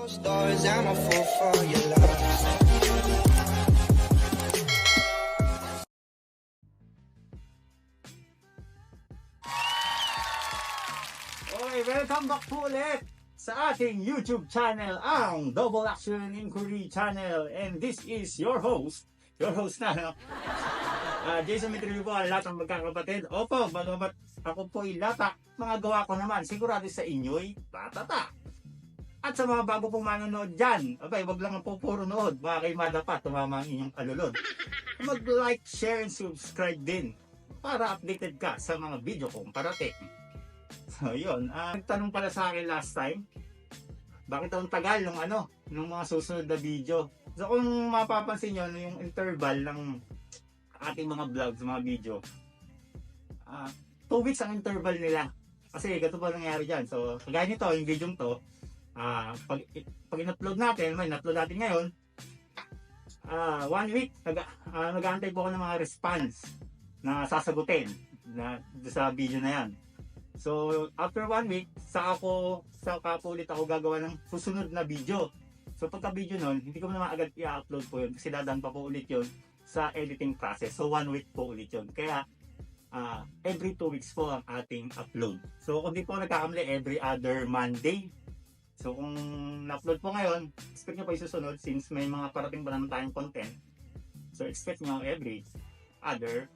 Closed doors, I'm a fool for your love. Okay, welcome back po ulit sa ating YouTube channel, ang Double Action Inquiry Channel. And this is your host na, no? Jason Mitrillo po, ang lahat ng magkakapatid. Opo, bagamat ako po'y lata, mga gawa ko naman, sigurado sa inyo'y tatata. At sa mga bago pong manonood dyan, abay, wag lang po puro nood, baka kayo madapa, tumama ang inyong alulod. Mag-like, share, and subscribe din para updated ka sa mga video kong parating. So yun, nagtanong pala sa akin last time, bakit ang tagal nung mga susunod na video. So kung mapapansin nyo, yung interval ng ating mga vlogs, mga video, 2 weeks ang interval nila. Kasi ganito pa nangyari dyan. So kagaya nito, yung video to, pag in-upload natin, may in-upload natin ngayon, 1 week, nag-aantay po ako ng mga response na sasagutin sa video na yan. So, after 1 week, saka po ulit ako gagawa ng susunod na video. So, pagka video nun, hindi ko naman agad i-upload po yun kasi dadaan pa po ulit yun sa editing process. So, 1 week po ulit yun. Kaya, every 2 weeks po ang ating upload. So, kung di po nagkakamali, every other Monday. So, kung na-upload po ngayon, expect nyo po isusunod since may mga parating pa naman tayong content. So, expect nyo every other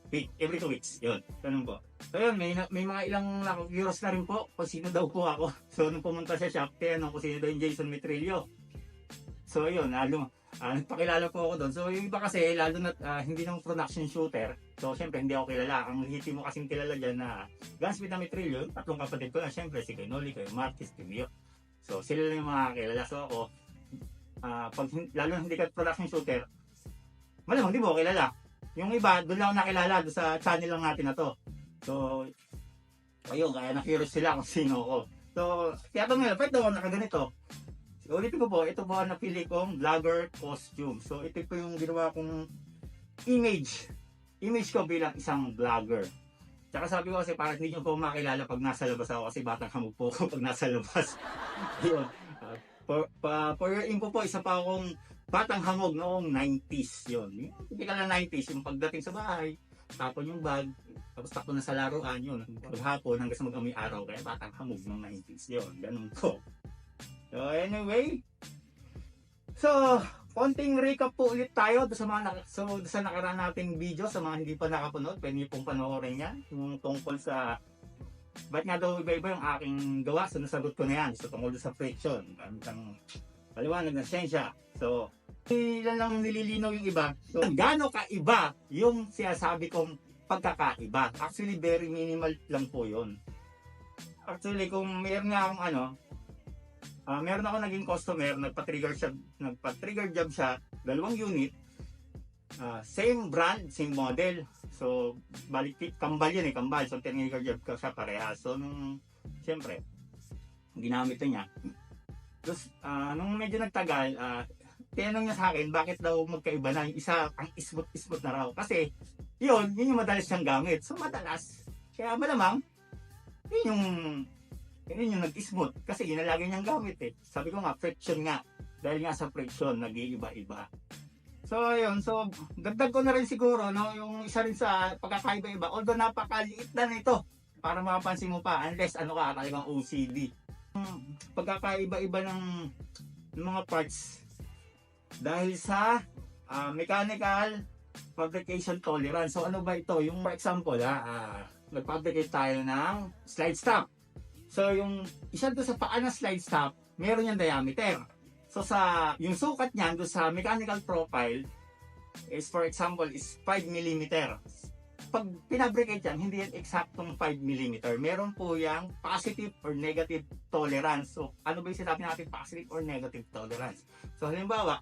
week, every 2 weeks. Yun, ganun po. So yun, may mga ilang curious na rin po kung sino daw po ako. So nung pumunta sa shop, tinanong kung sino daw yung Jason Mitrillo. So yun, nagpakilala po ako doon. So yung iba kasi, lalo na hindi ng production shooter. So syempre hindi ako kilala. Ang hiti mo kasing kilala dyan na Gunsmith na Mitrillo, tatlong kapatid ko na syempre, si Kenoli, Kuya Marquez, Timio. So sila lang yung mga kilala. So ako, lalo na hindi ka production shooter, malamang hindi mo ako kilala. Yung iba, doon lang ako nakilala doon sa channel lang natin na to. So, ayun, kaya na-curious sila kung sino ako. So, kaya ito nga, pwede ako nakaganito. So, ulitin ko po, ito po ang napili kong vlogger costume. So, ito po yung ginawa kong image ko bilang isang vlogger. Tsaka sabi ko kasi para hindi nyo po makilala pag nasa labas ako kasi batang hamog po ako pag nasa labas. Ayun. For your info po, isa pa akong batang hamog noong 90s yun. Yung typical na 90s, yung pagdating sa bahay, tapon yung bag, tapos takbo na sa laruan yun. Paghapon hanggang sa mag-amoy araw, kaya batang hamog noong 90s yun. Ganun po. So anyway, so konting recap po ulit tayo sa nakaraan nating video. Sa mga hindi pa nakapanood, pwede nyo pong panoorin yan. Yung tungkol sa ba't nga daw iba-iba yung aking gawa. So nasagot ko na yan. So tungkol sa friction, ang paliwanag ng siyensya. So ilan lang nililinaw yung iba. So gaano kaiba yung sinasabi kong pagkakaiba. Actually very minimal lang po yun. Actually kung meron nga akong meron ako naging customer, nagpa-trigger job siya, 2 unit, same brand, same model. So, balik kambal yun kambal. So, trigger job ko siya parehas. So, siyempre, ginamit niya. Tapos, nung medyo nagtagal, tinanong niya sa akin, bakit daw magkaiba na yung isa, ang ismot na raw. Kasi, yun yung madalas siyang gamit. So, madalas. Kaya malamang, yun yung nag-smooth kasi yun na lagi niyang gamit Sabi ko nga, friction nga. Dahil nga sa friction, nag-iiba-iba. So, ayun. So, dagdag ko na rin siguro, yung isa rin sa pagkakaiba-iba. Although napakaliit na nito para mapapansin mo pa. Unless, talagang OCD. Pagkakaiba-iba ng mga parts. Dahil sa mechanical fabrication tolerance. So, ano ba ito? Yung, for example, nag-fabricate tayo ng slide stop. So, yung isa doon sa paa ng slide stop, meron yung diameter. So, yung sukat niyan doon sa mechanical profile is, for example, is 5 mm. Pag pinabricate yan, hindi yan eksaktong 5 mm. Meron po yung positive or negative tolerance. So, ano ba yung sinabi natin positive or negative tolerance? So, halimbawa,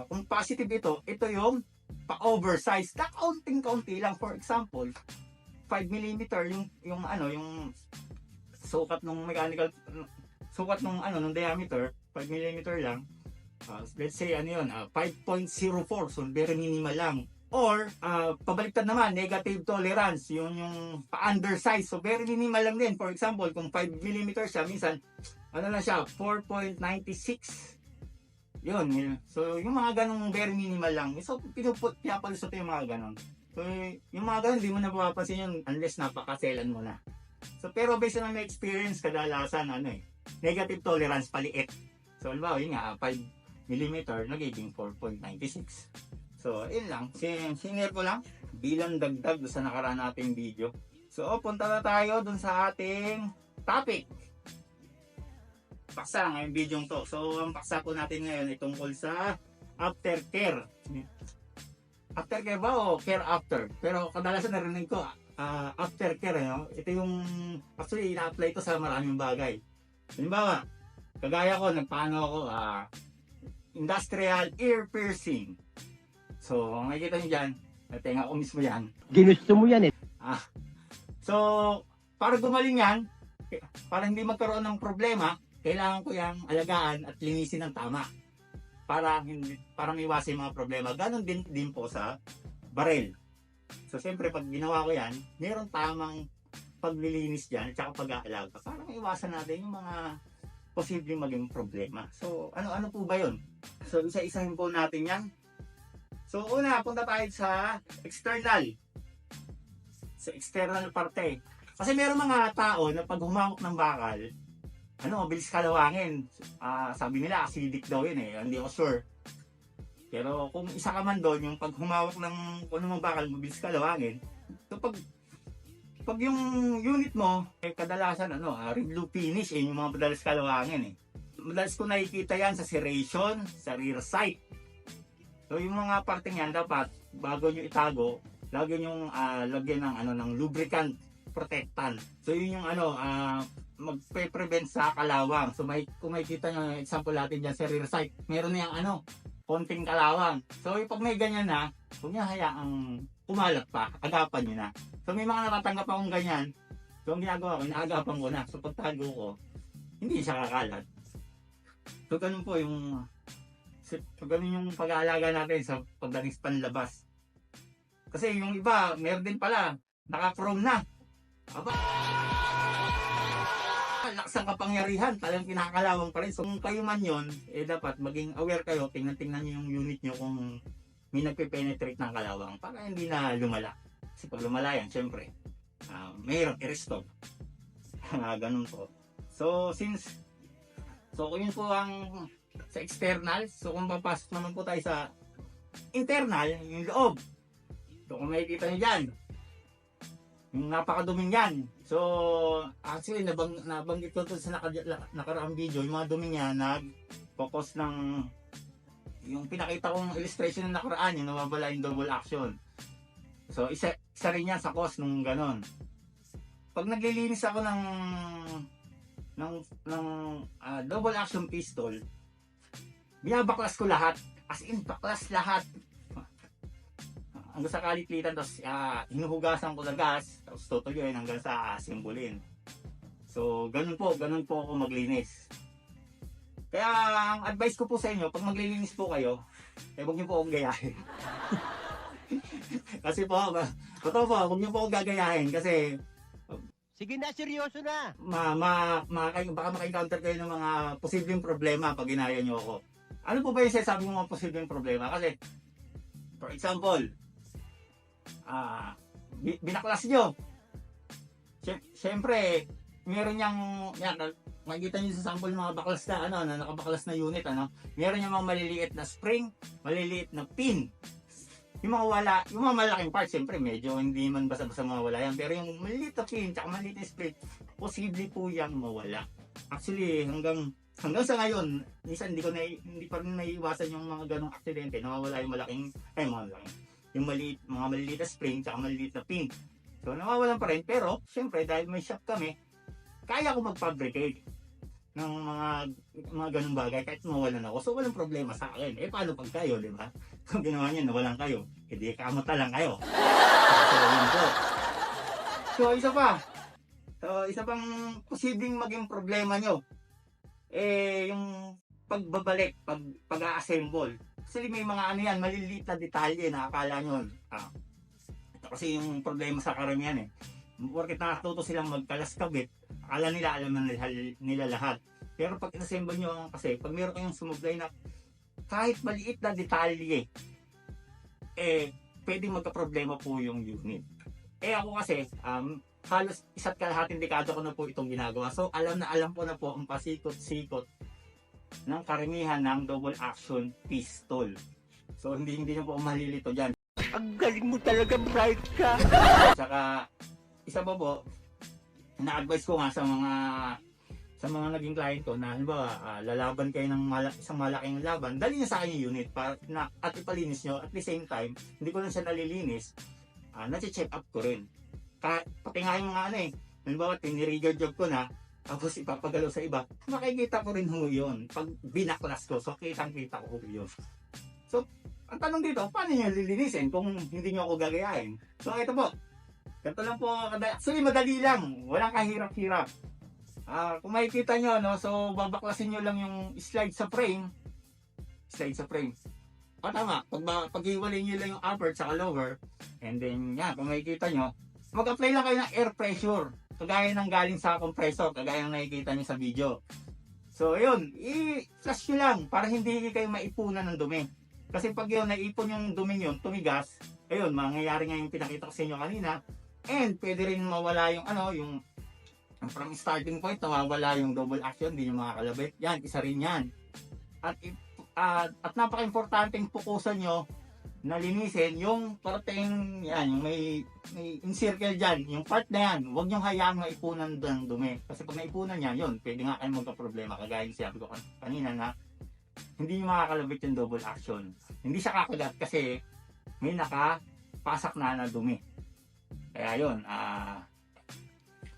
kung positive ito yung pa-oversize. Na kaunting-kaunti lang. For example, 5 mm yung sukat ng mechanical, sukat ng diameter, 5 mm lang. Let's say 5.04, so very minimal lang. Or, pabaliktad naman, negative tolerance, yun yung pa-undersize. So, very minimal lang din. For example, kung 5 mm siya, minsan ano na siya, 4.96. Yun. So, yung mga ganong very minimal lang. So, pinapalusot yung mga ganon. So, yung mga ganon, di mo na mapapansin yun unless napakaselan mo na. So, pero based on my experience, kadalasan, negative tolerance, paliit. So, halimbawa, yun nga, 5mm, nagiging 4.96. So, yun lang. Sinare ko lang bilang dagdag sa nakaraan nating video. So, punta na tayo dun sa ating topic. Paksa ngayong video to. So, ang paksa po natin ngayon ay tungkol sa aftercare. Aftercare ba o care after? Pero kadalasan narinig ko, aftercare. Ito yung, actually, ina-apply ko sa maraming bagay. Halimbawa, kagaya ko, nagpaano ako, industrial ear piercing. So, makikita nyo dyan, tenga ko mismo yan. Ginusto mo yan eh. So, para gumaling yan, para hindi magkaroon ng problema, kailangan ko yung alagaan at linisin ng tama para maiwasan yung mga problema. Ganon din po sa barel. So, siyempre, pag ginawa ko yan, mayroong tamang paglilinis dyan at saka pag-aalaga para maiwasan natin yung mga posibleng maging problema. So, ano po ba yun? So, isa-isahin po natin yan. So, una, punta tayo sa external. Sa external parte. Kasi meron mga tao na pag humawak ng bakal, mabilis kalawangin. Sabi nila, acidic daw yun eh. Hindi ako sure. Pero kung isa ka man doon, yung pag humawak ng bakal, mabilis kalawangin. So pag yung unit mo, kadalasan red blue finish, yung mga madalas kalawangin eh. Madalas ko nakikita yan sa serration, sa rear sight. So yung mga parteng yan, dapat, bago nyo itago, lagyan ng lubricant protectant. So yun yung magpe-prevent sa kalawang. So kung makikita nyo, example natin dyan sa rear sight, meron na yung konting kalawang. So pag may ganyan na, huwag nyo hayaang kumalat pa, agapan nyo na. So may mga natatanggap akong ganyan. So ang ginagawa ko, inaagapan ko na. So pagtago ko, hindi siya kakalat. So ganun po yung pag-aalaga natin sa pagdating sa panlabas. Kasi yung iba, meron din pala, naka-chrome na. Aba, lakas ang kapangyarihan, talagang kinakalawang pa rin. So kung kayo man yun, dapat maging aware kayo, tingnan nyo yung unit nyo kung may nagpe-penetrate ng kalawang para hindi na lumala. Kasi pag lumala yan, syempre, mayroon i-restore. Ganun po. So kung yun po ang sa external, so kung papasok naman po tayo sa internal, yung loob. So kung makikita nyo dyan, yung napakaduming yan. So, actually, nabanggit ko ito sa nakaraang video, yung mga dumi niya, nag-focus ng, yung pinakita kong illustration ng nakaraan, yung nawawala yung double action. So, isa rin yan sa cause nung ganon. Pag naglilinis ako ng double action pistol, binabaklas ko lahat. As in, baklas lahat. Hanggang sa kalitlitan, tapos hinuhugasan ko ng gas, tapos tutuyuin hanggang sa asimbulin. So, ganun po ako maglinis. Kaya, ang advice ko po sa inyo, pag maglilinis po kayo, huwag niyo po akong gayahin. Kasi po, totoo po, huwag niyo po akong gagayahin kasi Sige na, seryoso na. baka maka-encounter kayo ng mga posibleng problema pag ginaya niyo ako. Ano po ba yung sinasabi ng mga posibleng problema? Kasi, for example, binaklas nyo. Siyempre, meron yan, makikita nyo sa sample ng mga baklas na, na nakabaklas na unit, meron yung mga maliliit na spring, maliliit na pin. Yung mga malaking parts, siyempre, medyo hindi man basta-basta mawala yan. Pero yung maliliit na pin, tsaka maliliit na spring, posible po yung mawala. Actually, hanggang sa ngayon, minsan hindi pa rin naiiwasan yung mga ganong aksidente, nawawala yung yung mga maliliit na spring tsaka maliliit na pin. So nawawalan pa rin, pero syempre dahil may shop kami, kaya ko mag-fabricate ng mga ganung bagay kahit mawalan ako. So walang problema sa akin. Paano pag kayo, di ba? Kung ginawa niyo nawalan kayo, hindi kamata lang kayo. So yun po. So isa pang posibleng maging problema nyo, yung pagbabalik, pag-a-assemble. Actually, may mga maliliit na detalye na akala nyo. Ito kasi yung problema sa karamihan Porket nakatuto silang magkalas kabit, akala nila alam na nila lahat. Pero pag inassemble nyo kasi, pag meron kayong sumublay na kahit maliit na detalye, pwedeng magka-problema po yung unit. Ako kasi, halos isa't kalahating dekada ko na po itong ginagawa. So, alam na alam ko na po ang pasikot-sikot ng karamihan ng double action pistol. So, hindi na po malilito dyan. Ang galing mo talaga, bright ka. Saka, isa pa po, na-advise ko nga sa mga naging client ko na halimbawa lalaban kayo ng isang malaking laban, dali niya sa akin yung unit para at ipalinis nyo. At the same time, hindi ko lang siya nalilinis, na-check up ko rin. Pati nga yung mga halimbawa tinirigger job ko na, tapos ipapagalaw sa iba, makikita ko rin ho yun. Pag binaklas ko, so kitang-kita ko yun. So, ang tanong dito, paano nyo lilinisin kung hindi nyo ako gagayahin? So, ito po. Ganito lang po. Actually, madali lang. Walang kahirap-hirap. Kung makikita nyo, no, so babaklasin nyo lang yung slide sa frame. Tama. Pag-iwalay nyo lang yung upper at lower, and then, yan, kung makikita nyo, mag-apply lang kayo ng air pressure. Kagaya ng galing sa compressor, kagaya ng nakikita nyo sa video. So, yun, i-flash nyo lang para hindi kayo maipunan ng dumi. Kasi pag yun, naipon yung dumi yun, tumigas, ayun, mangyayari nga yung pinakita ko sa inyo kanina, and pwede rin mawala yung yung from starting point, nawawala yung double action, hindi nyo makakalabit. Yan, isa rin yan. At napaka-importanteng pukusan nyo na linisin yung parteng yan, yung may encircle dyan, yung part na yan, huwag nyo hayaang maipunan ng dumi. Kasi pag naipunan yan, yun, pwede nga kayo magka-problema. Kagaya yung sabi ko kanina na hindi nyo makakalabit yung double action. Hindi siya kakagat kasi may nakapasak na dumi. Kaya yun,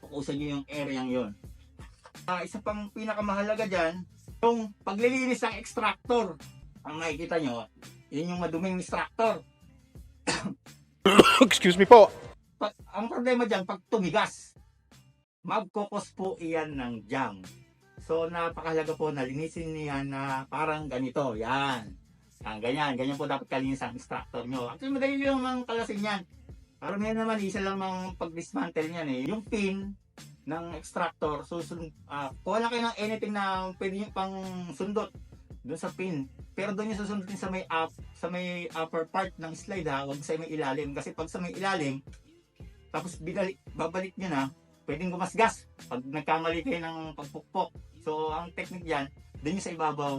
pukusan nyo yung area yun. Isa pang pinakamahalaga dyan, yung paglilinis ng extractor. Ang makikita nyo, yun yung maduming extractor. Excuse me po. Ang problema dyan, pag tumigas, magkukos po iyan ng jam. So, napakahalaga po na linisin niyan na parang ganito. Yan. Ganyan po dapat kalinis ang extractor nyo. Actually, madali yung mga kalasin yan. Parang yan naman, isa lang mga pag-dismantle niyan eh. Yung pin ng extractor, kuha lang kayo ng anything na pwede nyo pang sundot doon sa pin. Pero doon yung susundutin sa may upper part ng slide huwag sa may ilalim. Kasi pag sa may ilalim, tapos babalik nyo na, pwedeng gumasgas pag nagkamali kayo ng pagpukpok. So, ang technique dyan, doon nyo sa ibabaw,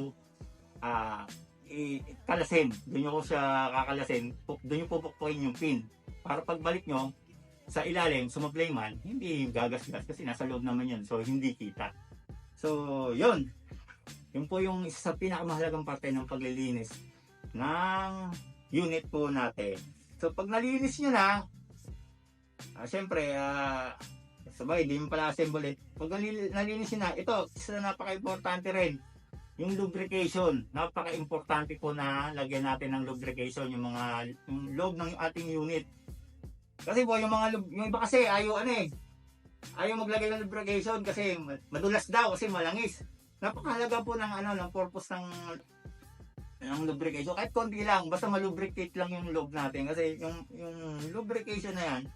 kalasin. Doon nyo ko siya kakalasin, doon nyo pupukpukin yung pin. Para pagbalik nyo sa ilalim, sumablay man, hindi gagasgas kasi nasa loob naman yun. So, hindi kita. So, yun. Yun po yung isa sa pinakamahalagang parte ng paglilinis ng unit po natin. So, pag nalinis nyo na, syempre, sabay, hindi mo pala assemble. Pag nalinis nyo na, ito, isa na napaka-importante rin, yung lubrication. Napaka-importante po na lagyan natin ng lubrication, yung loob ng ating unit. Kasi po, yung iba kasi, ayaw maglagay ng lubrication kasi madulas daw kasi malangis. Napakahalaga po ng purpose ng lubrication. Kahit konti lang, basta malubricate lang yung loob natin. Kasi yung lubrication na yan,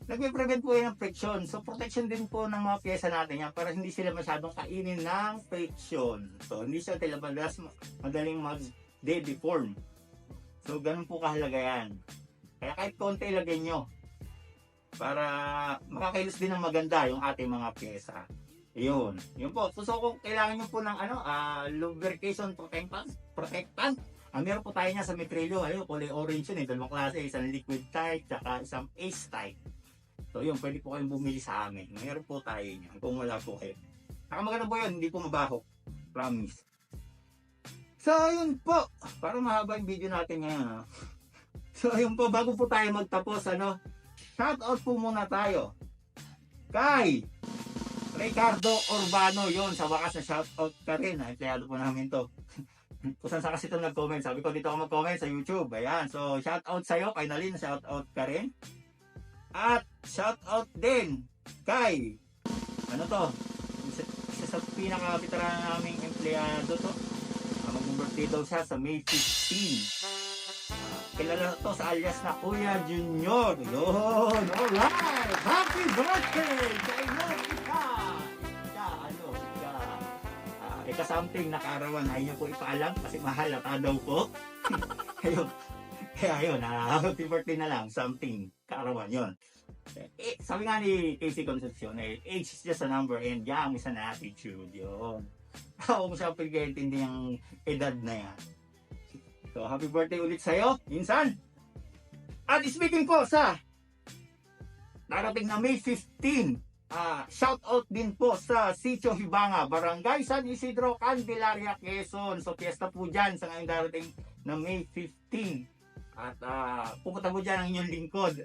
nagpe-prevent po yan ng friction. So, protection din po ng mga pyesa natin yan para hindi sila masyadong kainin ng friction. So, hindi siya madaling mag-deform. So, ganun po kahalaga yan. Kaya kahit konti ilagay nyo para makakilos din ng maganda yung ating mga pyesa. Yun po. So kung kailangan nyo po ng lubrication protectant, meron po tayo niya sa Metrillo. Ayun, kulay orange yun dalawang klase, isang liquid type tsaka isang ace type. So yun, pwede po kayong bumili sa amin. Meron po tayo niyan kung wala po kayo. Nakamaganda po yun, hindi po mabaho. Promise. So yun po, parang mahaba yung video natin ngayon. So ayun po, bago po tayo magtapos, shoutout po muna tayo kay Ricardo Urbano. Yun, sa wakas na shoutout ka rin. Empleyado po namin to. Kung saan sa kasi ito nag-comment, sabi ko dito ako mag-comment sa YouTube. Ayan, so shoutout sa'yo, kay Nalin, shoutout ka rin. At shoutout din kay isa sa pinaka-veteran naming empleyado to. Mag-birthday daw siya sa May 15. Kilala to sa alias na Kuya Junior. Yun, alright! Happy birthday! Kay Monica! magka-something na kaarawan, ayaw niyo po ipaalam kasi mahal at daw po. Ayun. Kaya yun, happy birthday na lang, something, kaarawan yun. Sabi nga ni Casey Concepcion, age is just a number and young is an attitude yun. Ako mo siya pagkaintindi yung edad na yan. So, happy birthday ulit sa'yo, Insan! At speaking po sa darating na May 15, shout out din po sa Sitio Hibanga, Barangay San Isidro, Candelaria, Quezon. So, fiesta po dyan sa ngayong darating na May 15. At pupunta po dyan ang inyong lingkod.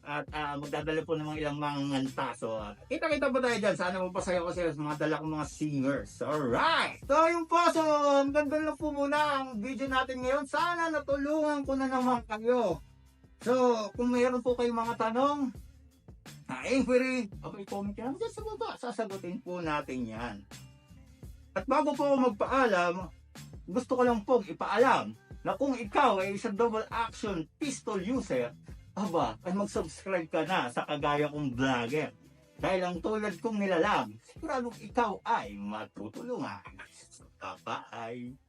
At magdadala po ng mga ilang mga nganta. So, kita-kita po tayo dyan. Sana magpasaya ko sa mga dala kong mga singers. Alright! So, yun po. So, ganda na po muna ang video natin ngayon. Sana natulungan ko na naman kayo. So, kung mayroon po kayong mga tanong, inquiry, okay, comment yan dyan sa baba. Sasagutin po natin yan. At bago po ako magpaalam, gusto ko lang pong ipaalam na kung ikaw ay isang double action pistol user, ay mag-subscribe ka na sa kagaya kong vlogger. Dahil ang tulad kong nilalang, siguradong ikaw ay matutulungan. Bye-bye!